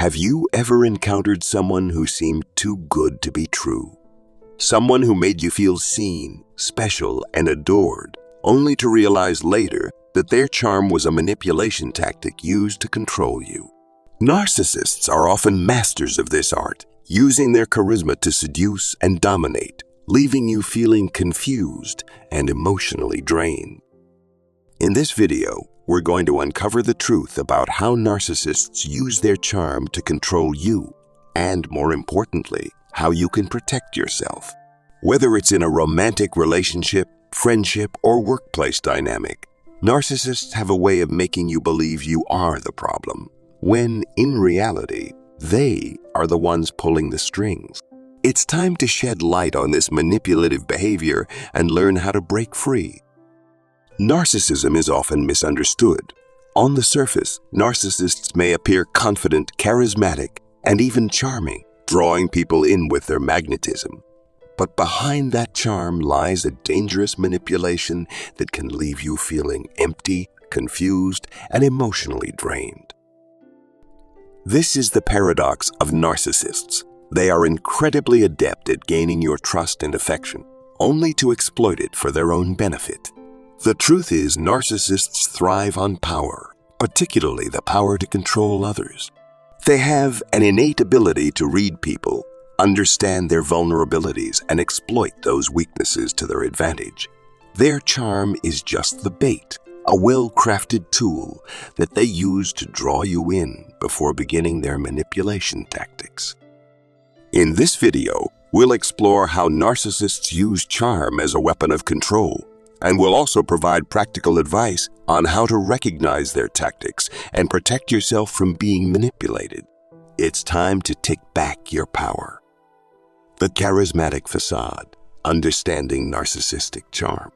Have you ever encountered someone who seemed too good to be true? Someone who made you feel seen, special, and adored, only to realize later that their charm was a manipulation tactic used to control you. Narcissists are often masters of this art, using their charisma to seduce and dominate, leaving you feeling confused and emotionally drained. In this video, we're going to uncover the truth about how narcissists use their charm to control you, and more importantly, how you can protect yourself. Whether it's in a romantic relationship, friendship, or workplace dynamic, narcissists have a way of making you believe you are the problem, when in reality, they are the ones pulling the strings. It's time to shed light on this manipulative behavior and learn how to break free. Narcissism is often misunderstood. On the surface, narcissists may appear confident, charismatic, and even charming, drawing people in with their magnetism. But behind that charm lies a dangerous manipulation that can leave you feeling empty, confused, and emotionally drained. This is the paradox of narcissists. They are incredibly adept at gaining your trust and affection, only to exploit it for their own benefit. The truth is, narcissists thrive on power, particularly the power to control others. They have an innate ability to read people, understand their vulnerabilities, and exploit those weaknesses to their advantage. Their charm is just the bait, a well-crafted tool that they use to draw you in before beginning their manipulation tactics. In this video, we'll explore how narcissists use charm as a weapon of control, and we'll also provide practical advice on how to recognize their tactics and protect yourself from being manipulated. It's time to take back your power. The charismatic facade, understanding narcissistic charm.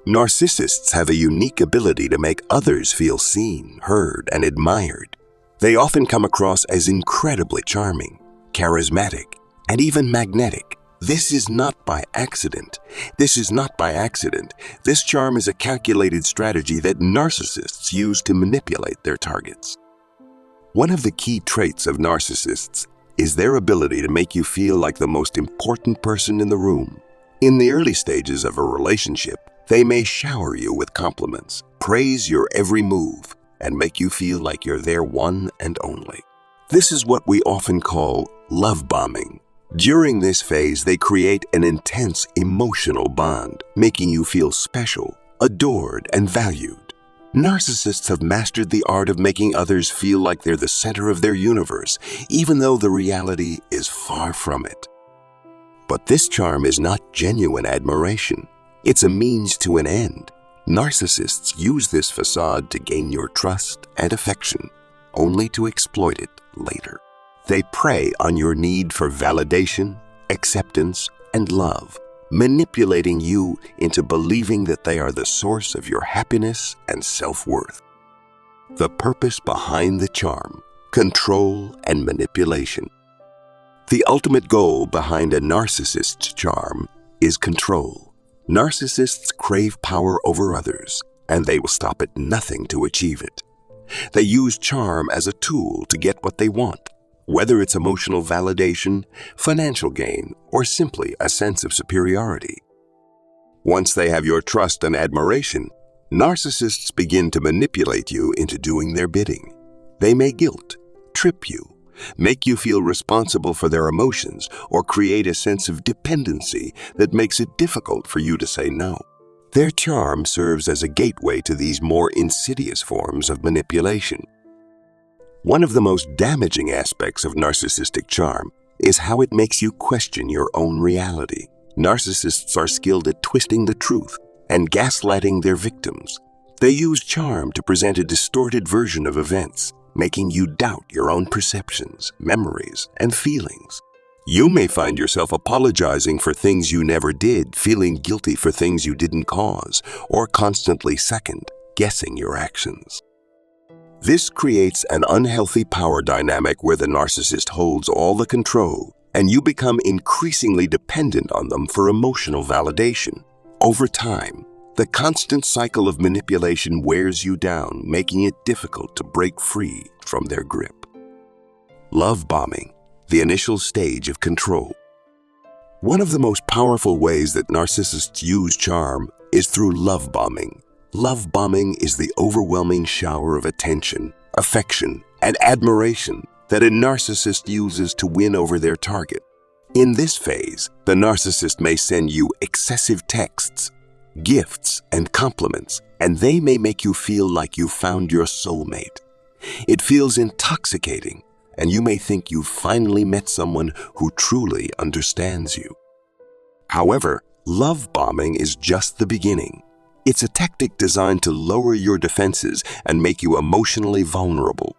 Narcissists have a unique ability to make others feel seen, heard, and admired. They often come across as incredibly charming, charismatic, and even magnetic. This is not by accident. This charm is a calculated strategy that narcissists use to manipulate their targets. One of the key traits of narcissists is their ability to make you feel like the most important person in the room. In the early stages of a relationship, they may shower you with compliments, praise your every move, and make you feel like you're their one and only. This is what we often call love bombing. During this phase, they create an intense emotional bond, making you feel special, adored, and valued. Narcissists have mastered the art of making others feel like they're the center of their universe, even though the reality is far from it. But this charm is not genuine admiration. It's a means to an end. Narcissists use this facade to gain your trust and affection, only to exploit it later. They prey on your need for validation, acceptance, and love, manipulating you into believing that they are the source of your happiness and self-worth. The purpose behind the charm: control and manipulation. The ultimate goal behind a narcissist's charm is control. Narcissists crave power over others, and they will stop at nothing to achieve it. They use charm as a tool to get what they want, whether it's emotional validation, financial gain, or simply a sense of superiority. Once they have your trust and admiration, narcissists begin to manipulate you into doing their bidding. They may guilt, trip you, make you feel responsible for their emotions, or create a sense of dependency that makes it difficult for you to say no. Their charm serves as a gateway to these more insidious forms of manipulation. One of the most damaging aspects of narcissistic charm is how it makes you question your own reality. Narcissists are skilled at twisting the truth and gaslighting their victims. They use charm to present a distorted version of events, making you doubt your own perceptions, memories, and feelings. You may find yourself apologizing for things you never did, feeling guilty for things you didn't cause, or constantly second-guessing your actions. This creates an unhealthy power dynamic where the narcissist holds all the control, and you become increasingly dependent on them for emotional validation. Over time, the constant cycle of manipulation wears you down, making it difficult to break free from their grip. Love bombing, the initial stage of control. One of the most powerful ways that narcissists use charm is through love bombing. Love bombing is the overwhelming shower of attention, affection, and admiration that a narcissist uses to win over their target. In this phase, the narcissist may send you excessive texts, gifts, and compliments, and they may make you feel like you found your soulmate. It feels intoxicating, and you may think you've finally met someone who truly understands you. However, love bombing is just the beginning. It's a tactic designed to lower your defenses and make you emotionally vulnerable.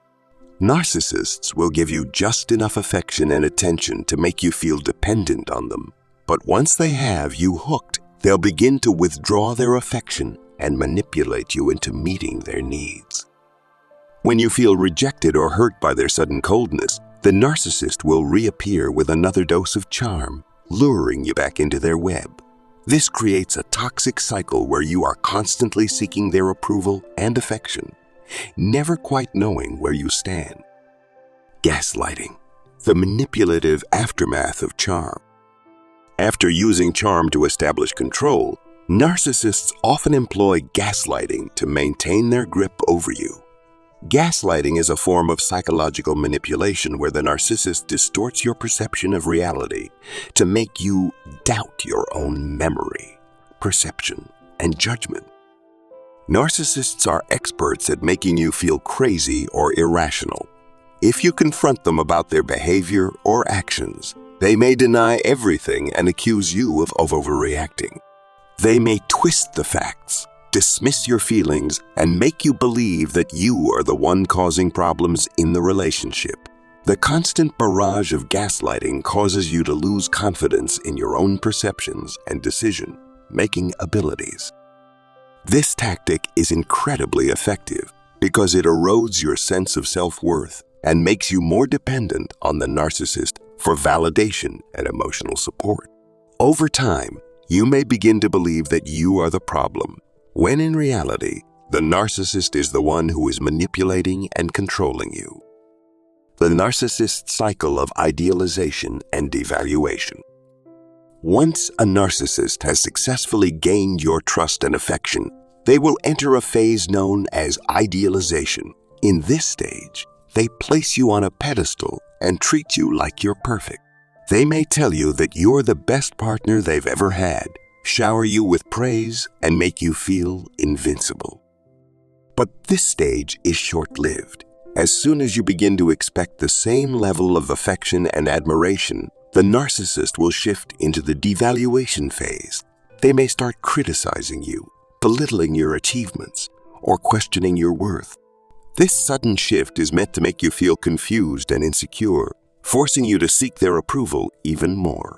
Narcissists will give you just enough affection and attention to make you feel dependent on them. But once they have you hooked, they'll begin to withdraw their affection and manipulate you into meeting their needs. When you feel rejected or hurt by their sudden coldness, the narcissist will reappear with another dose of charm, luring you back into their web. This creates a toxic cycle where you are constantly seeking their approval and affection, never quite knowing where you stand. Gaslighting, the manipulative aftermath of charm. After using charm to establish control, narcissists often employ gaslighting to maintain their grip over you. Gaslighting is a form of psychological manipulation where the narcissist distorts your perception of reality to make you doubt your own memory, perception, and judgment. Narcissists are experts at making you feel crazy or irrational. If you confront them about their behavior or actions, they may deny everything and accuse you of overreacting. They may twist the facts, dismiss your feelings, and make you believe that you are the one causing problems in the relationship. The constant barrage of gaslighting causes you to lose confidence in your own perceptions and decision-making abilities. This tactic is incredibly effective because it erodes your sense of self-worth and makes you more dependent on the narcissist for validation and emotional support. Over time, you may begin to believe that you are the problem, when in reality, the narcissist is the one who is manipulating and controlling you. The narcissist cycle of idealization and devaluation. Once a narcissist has successfully gained your trust and affection, they will enter a phase known as idealization. In this stage, they place you on a pedestal and treat you like you're perfect. They may tell you that you're the best partner they've ever had, shower you with praise, and make you feel invincible. But this stage is short-lived. As soon as you begin to expect the same level of affection and admiration, the narcissist will shift into the devaluation phase. They may start criticizing you, belittling your achievements, or questioning your worth. This sudden shift is meant to make you feel confused and insecure, forcing you to seek their approval even more.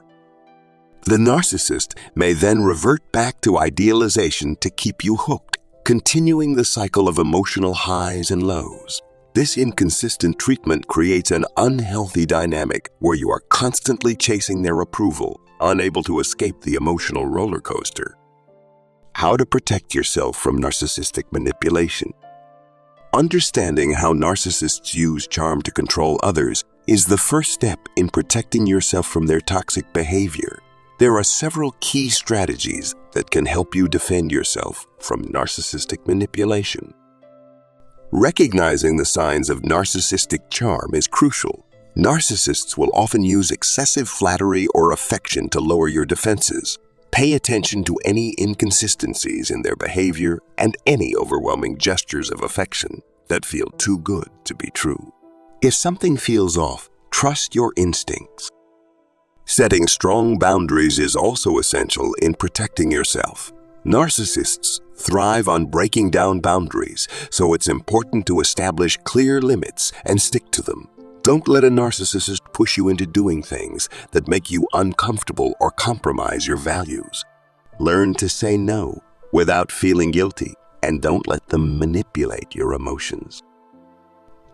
The narcissist may then revert back to idealization to keep you hooked, continuing the cycle of emotional highs and lows. This inconsistent treatment creates an unhealthy dynamic where you are constantly chasing their approval, unable to escape the emotional roller coaster. How to protect yourself from narcissistic manipulation. Understanding how narcissists use charm to control others is the first step in protecting yourself from their toxic behavior. There are several key strategies that can help you defend yourself from narcissistic manipulation. Recognizing the signs of narcissistic charm is crucial. Narcissists will often use excessive flattery or affection to lower your defenses. Pay attention to any inconsistencies in their behavior and any overwhelming gestures of affection that feel too good to be true. If something feels off, trust your instincts. Setting strong boundaries is also essential in protecting yourself. Narcissists thrive on breaking down boundaries, so it's important to establish clear limits and stick to them. Don't let a narcissist push you into doing things that make you uncomfortable or compromise your values. Learn to say no without feeling guilty, and don't let them manipulate your emotions.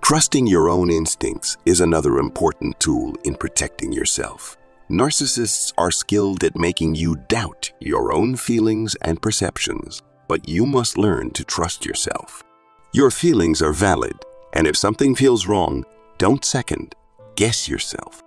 Trusting your own instincts is another important tool in protecting yourself. Narcissists are skilled at making you doubt your own feelings and perceptions, but you must learn to trust yourself. Your feelings are valid, and if something feels wrong, don't second, outguess yourself.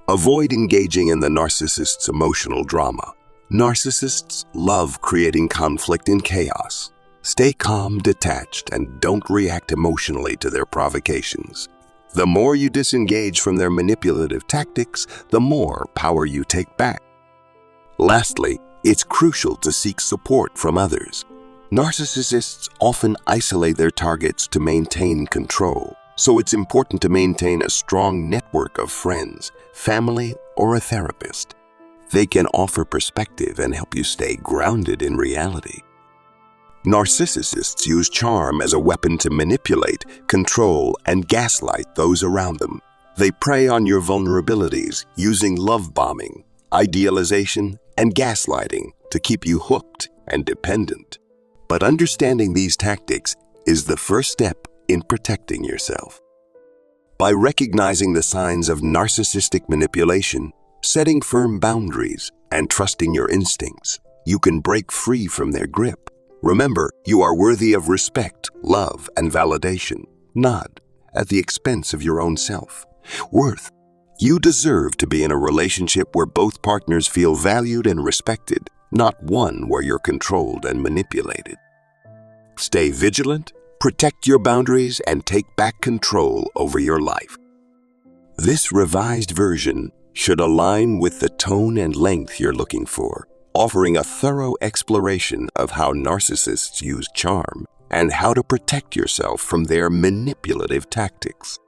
Avoid engaging in the narcissist's emotional drama. Narcissists love creating conflict and chaos. Stay calm, detached, and don't react emotionally to their provocations. The more you disengage from their manipulative tactics, the more power you take back. Lastly, it's crucial to seek support from others. Narcissists often isolate their targets to maintain control, so it's important to maintain a strong network of friends, family, or a therapist. They can offer perspective and help you stay grounded in reality. Narcissists use charm as a weapon to manipulate, control, and gaslight those around them. They prey on your vulnerabilities using love bombing, idealization, and gaslighting to keep you hooked and dependent. But understanding these tactics is the first step in protecting yourself. By recognizing the signs of narcissistic manipulation, setting firm boundaries, and trusting your instincts, you can break free from their grip. Remember, you are worthy of respect, love, and validation, not at the expense of your own self-worth. You deserve to be in a relationship where both partners feel valued and respected, not one where you're controlled and manipulated. Stay vigilant, protect your boundaries, and take back control over your life. This revised version should align with the tone and length you're looking for, offering a thorough exploration of how narcissists use charm and how to protect yourself from their manipulative tactics.